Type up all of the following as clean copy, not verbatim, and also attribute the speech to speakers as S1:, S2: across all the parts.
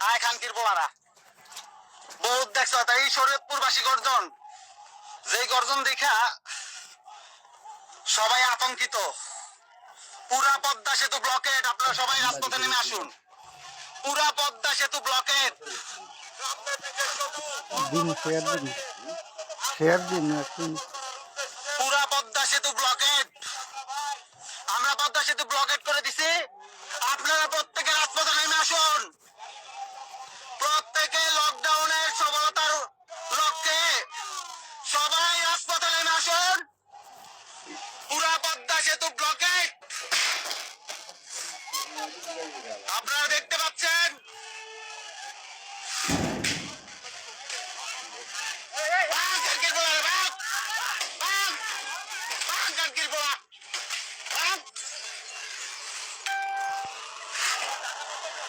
S1: আয় খানকির পোলারা বহুত দেখছো তাই শরীয়তপুরবাসী গর্জন, যেই গর্জন দেখা সবাই আতঙ্কিত। পুরা পদ্মা সেতু ব্লকেট, আপনারা সবাই রাজপথে নেমে আসুন। পুরা পদ্মা সেতু ব্লকেট। পুরা পদ্মা সেতু ব্লকেট, আমরা পদ্মা সেতু ব্লকেট করে দিছি। আপনারা প্রত্যেকে রাজপথে নেমে আসুন। প্রত্যেকে লকডাউনের সফলতার লক্ষ্যে সবাই রাজপথে নেমে আসুন। পুরা পদ্মা সেতু ব্লকেট আপনারা দেখতে পাচ্ছেন।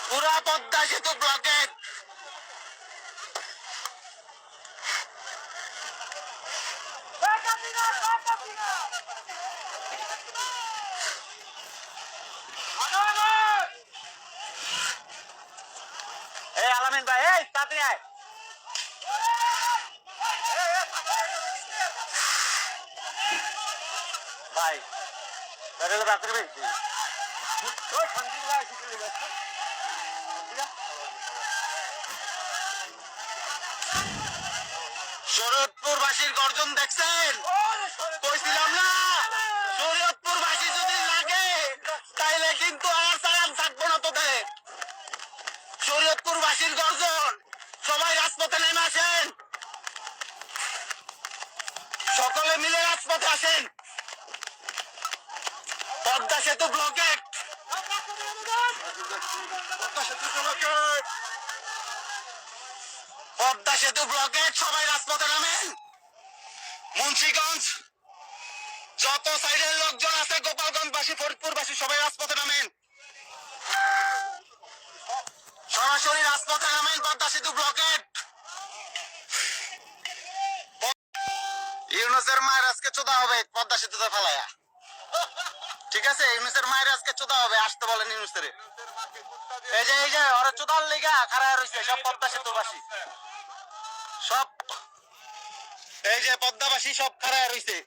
S1: পুরা পদ্মা সেতু ব্লকেট। এই আলামিন ভাই, এই তাড়াতাড়ি আয়। ভাই রাত্রে বেশি শরীয়তপুরবাসীর গর্জন দেখছেন? কইছিলাম না শরীয়তপুরবাসী যদি লাগে তাইলে কিন্তু আর সালাম থাকবো না তোদের। শরীয়তপুরবাসীর গর্জন, সবাই রাজপথে নেমে আসেন। সকলে মিলে রাজপথে আসেন। পদ্মা সেতু ব্লকেট, পদ্মা সেতু ব্লকেট, সবাই রাজপথে নামেন। মুন্সিগঞ্জ যত সাইডের লোকজন আছে, গোপালগঞ্জবাসী, ফরিদপুরবাসী, সবাই রাজপথে নামেন। সরাসরি রাজপথে নামেন। পদ্মা সেতু ব্লকেট। ইউনুসের মায়ের আজকে চোদা হবে পদ্মা সেতুতে ফেলায়া। ঠিক আছে, ইউনুসের মায়ের আজকে চোদা হবে, আসতে বলেন ইউনুসের। এই যে ওরা চোদার লেগা খাড়া রয়েছে সব পদ্মা সেতুবাসী, সব এই যে পদ্মাবাসী সব খাড়া রয়েছে।